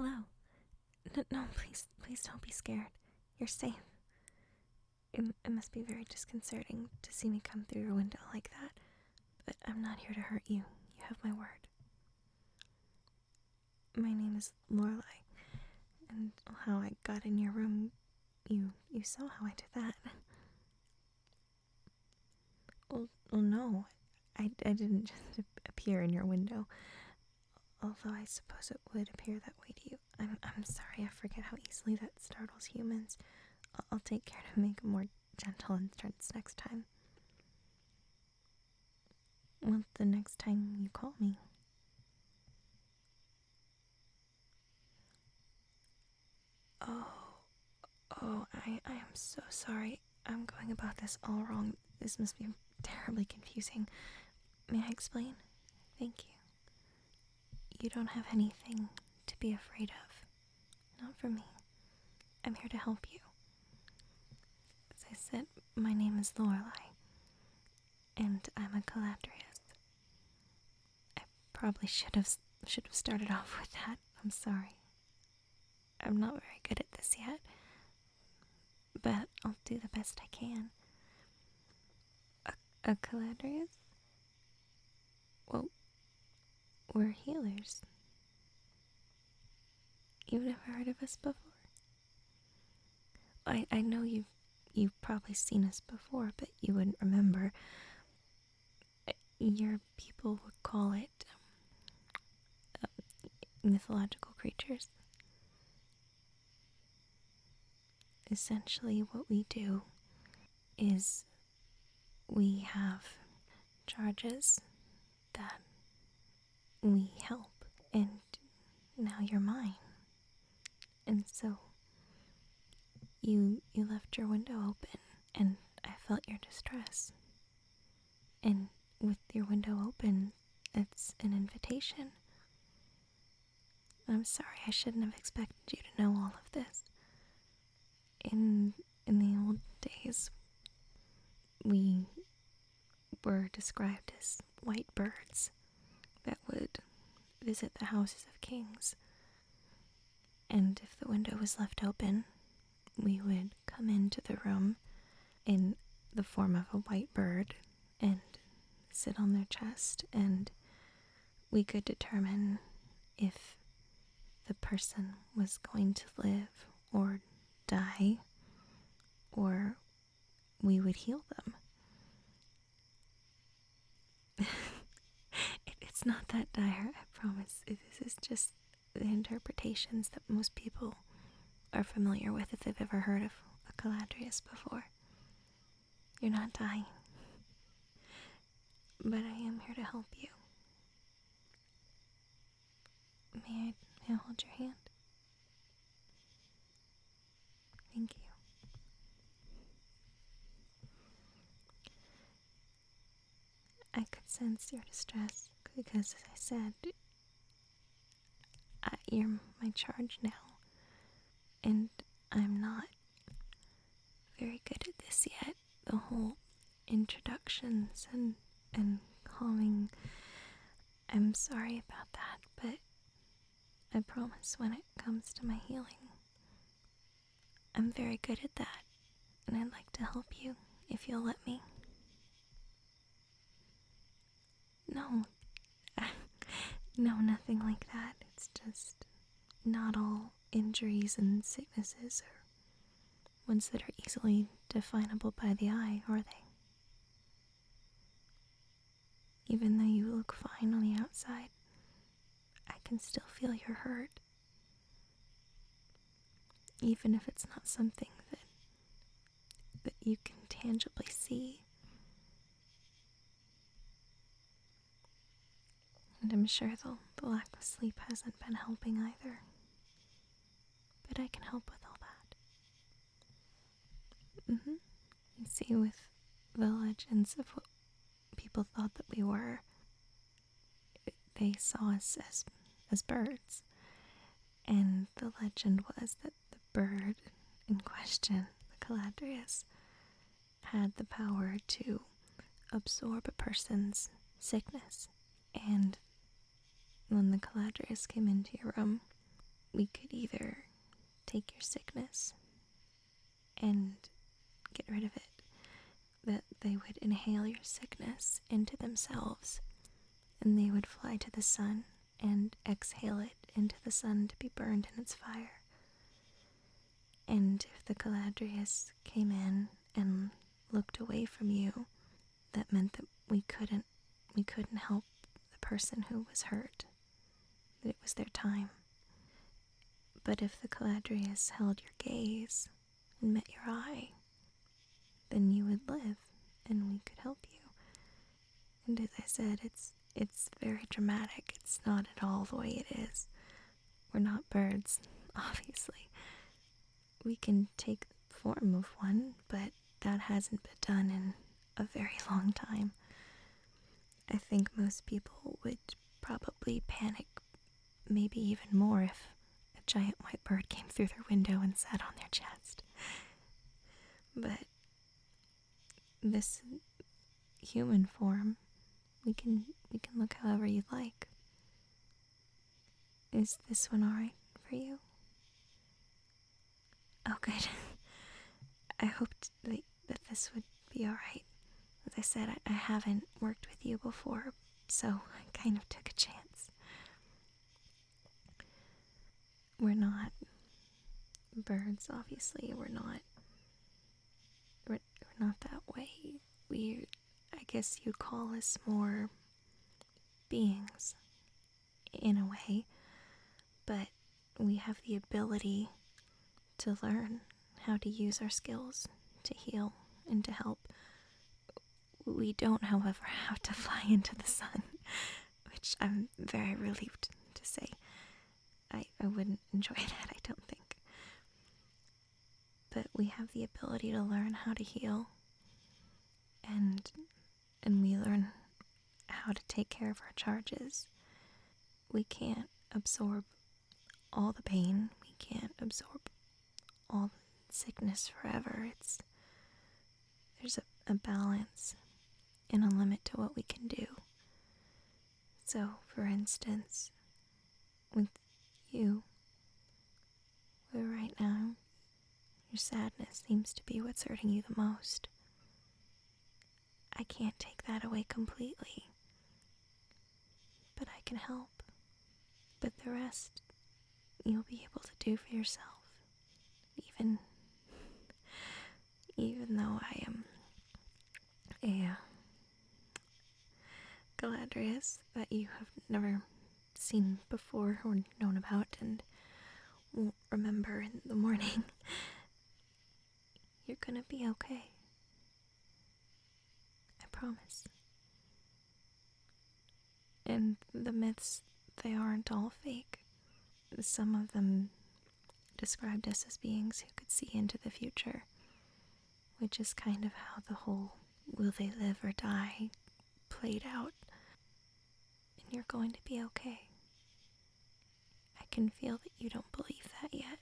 Hello. No, please don't be scared. You're safe. It must be very disconcerting to see me come through your window like that, but I'm not here to hurt you. You have my word. My name is Lorelei, and how I got in your room, you saw how I did that. Well, no, I didn't just appear in your window, although I suppose it would appear that way to you. I'm sorry, I forget how easily that startles humans. I'll take care to make a more gentle entrance next time. Well, the next time you call me. I am so sorry. I'm going about this all wrong. This must be terribly confusing. May I explain? Thank you. You don't have anything to be afraid of. Not for me. I'm here to help you. As I said, my name is Lorelei, and I'm a Caladrius. I probably should have started off with that. I'm sorry. I'm not very good at this yet, but I'll do the best I can. A Caladrius? Well, we're healers. You've never heard of us before? I know you've probably seen us before, but you wouldn't remember. Your people would call it mythological creatures. Essentially, what we do is we have charges that we help, and now you're mine. And so you left your window open, and I felt your distress. And with your window open, it's an invitation. I'm sorry, I shouldn't have expected you to know all of this. In the old days, we were described as white birds that would visit the houses of kings. And if the window was left open, we would come into the room in the form of a white bird and sit on their chest, and we could determine if the person was going to live or die, or we would heal them. It's not that dire, I promise. This is just the interpretations that most people are familiar with if they've ever heard of a Caladrius before. You're not dying. But I am here to help you. May I hold your hand? Thank you. I could sense your distress because, as I said, you're my charge now. And I'm not very good at this yet. The whole introductions and calming. I'm sorry about that, but I promise when it comes to my healing, I'm very good at that, and I'd like to help you if you'll let me. No, no, nothing like that. It's just not all injuries and sicknesses are ones that are easily definable by the eye, are they? Even though you look fine on the outside, I can still feel your hurt. Even if it's not something that you can tangibly see. And I'm sure the lack of sleep hasn't been helping either. But I can help with all that. You see, with the legends of what people thought that we were, they saw us as birds. And the legend was that the bird in question, the Caladrius, had the power to absorb a person's sickness. And when the Caladrius came into your room, we could either take your sickness and get rid of it, that they would inhale your sickness into themselves, and they would fly to the sun and exhale it into the sun to be burned in its fire. And if the Caladrius came in and looked away from you, that meant that we couldn't help the person who was hurt, that it was their time. But if the Caladrius held your gaze and met your eye, then you would live, and we could help you. And as I said, it's very dramatic. It's not at all the way it is. We're not birds, obviously. We can take the form of one, but that hasn't been done in a very long time. I think most people would probably panic, maybe even more, if a giant white bird came through their window and sat on their chest. But this human form, we can look however you'd like. Is this one alright for you? Oh, good. I hoped that this would be alright. As I said, I haven't worked with you before, so I kind of took a chance. We're not birds, obviously. We're not that way. I guess you'd call us more beings, in a way, but we have the ability to learn how to use our skills to heal and to help. We don't, however, have to fly into the sun, which I'm very relieved to say. I wouldn't enjoy that, I don't think. But we have the ability to learn how to heal, and we learn how to take care of our charges. We can't absorb all the pain. We can't absorb all the sickness forever. There's a balance and a limit to what we can do. So, for instance, with you, where right now your sadness seems to be what's hurting you the most, I can't take that away completely, but I can help. But the rest you'll be able to do for yourself, even though I am a Caladrius that you have never seen before or known about and won't remember in the morning. You're gonna be okay. I promise. And the myths, they aren't all fake. Some of them described us as beings who could see into the future, which is kind of how the whole will they live or die played out. And you're going to be okay. I can feel that you don't believe that yet,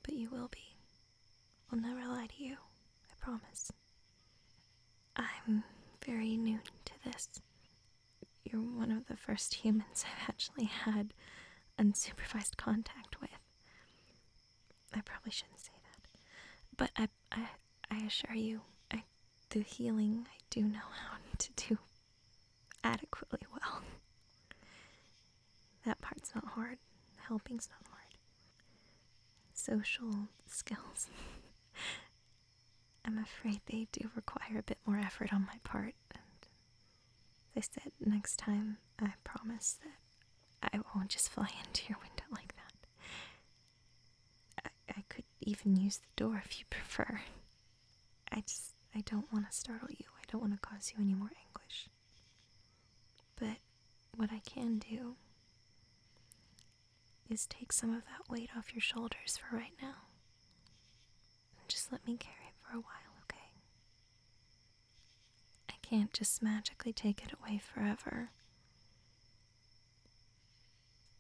but you will be. I'll never lie to you, I promise. I'm very new to this. You're one of the first humans I've actually had unsupervised contact with. I probably shouldn't say that, but I assure you, the healing I do know how to do adequately well. That part's not hard. Helping's not hard. Social skills, I'm afraid they do require a bit more effort on my part, and as I said, next time I promise that I won't just fly into your window like that. I could even use the door if you prefer. I don't want to startle you. I don't want to cause you any more anguish. But what I can do is take some of that weight off your shoulders for right now. And just let me carry it for a while, okay? I can't just magically take it away forever.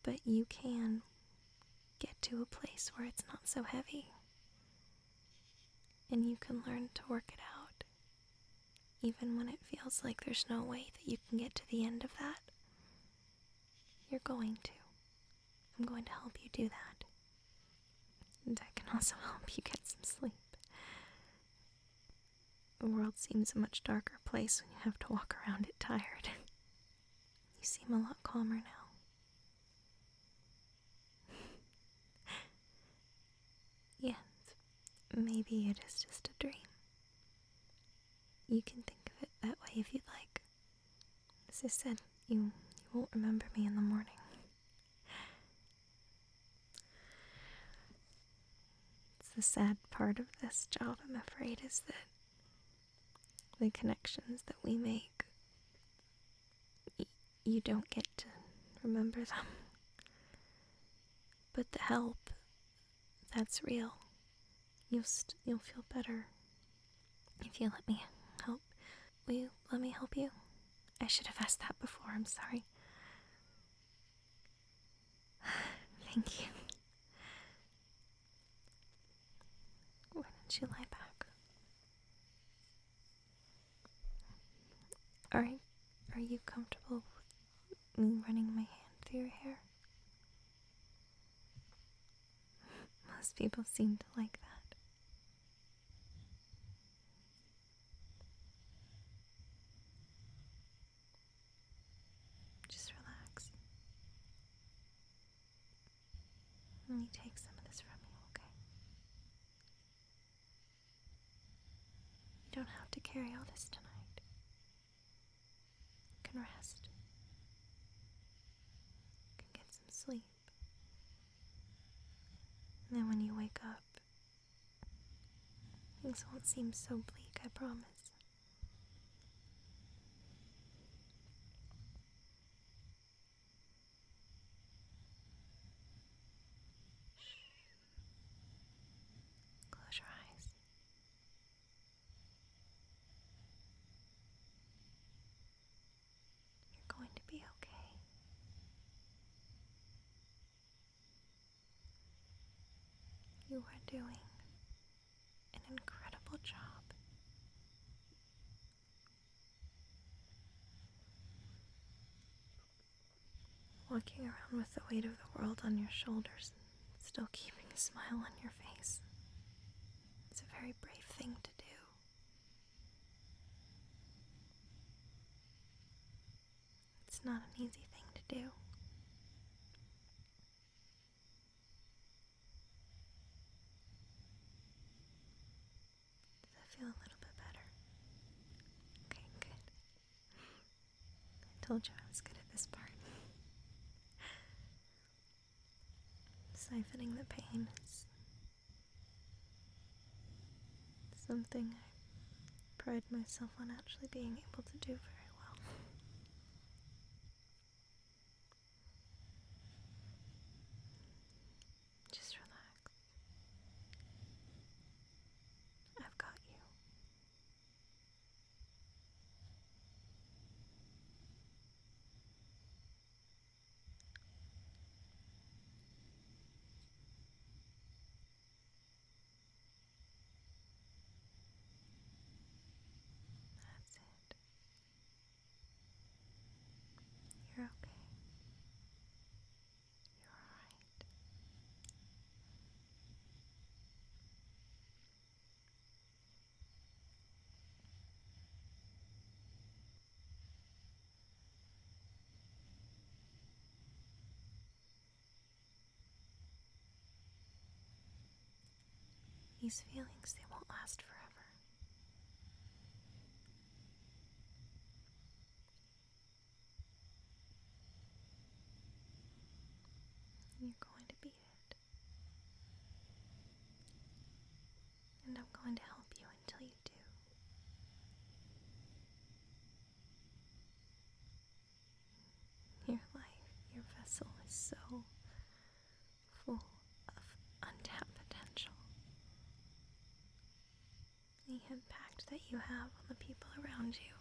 But you can get to a place where it's not so heavy. And you can learn to work it out, even when it feels like there's no way that you can get to the end of that. You're going to. I'm going to help you do that. And I can also help you get some sleep. The world seems a much darker place when you have to walk around it tired. You seem a lot calmer now. Yes, maybe it is just a dream. You can think of it that way if you'd like. As I said, you won't remember me in the morning. It's the sad part of this job, I'm afraid, is that the connections that we make, you don't get to remember them. But the help, that's real. You'll feel better if you let me help. Will you let me help you? I should have asked that before, I'm sorry. Thank you. Why don't you lie back? Are you comfortable with me running my hand through your hair? Most people seem to like that. Just relax. Let me take some of this from you, okay? You don't have to carry all this tonight. You can rest. You can get some sleep. And then when you wake up, things won't seem so bleak, I promise. Close your eyes. You're going to be okay. You are doing an incredible job. Walking around with the weight of the world on your shoulders and still keeping a smile on your face. It's a very brave thing to do. It's not an easy thing to do. Does that feel a little bit better? Okay, good. I told you I was good at this part. Siphoning the pain is something I pride myself on actually being able to do very well. Just relax. I've got you. That's it. You're okay. You're alright. These feelings, they won't last forever. You're going to beat it. And I'm going to help you until you do. Your life, your vessel is so full of untapped potential. The impact that you have on the people around you,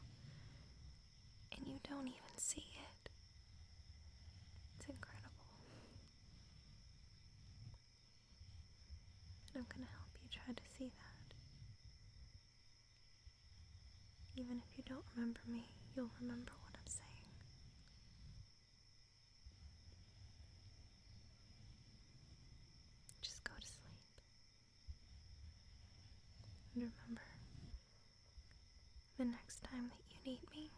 and you don't even see it. It's incredible. And I'm going to help you try to see that. Even if you don't remember me, you'll remember what I'm saying. And remember, the next time that you need me,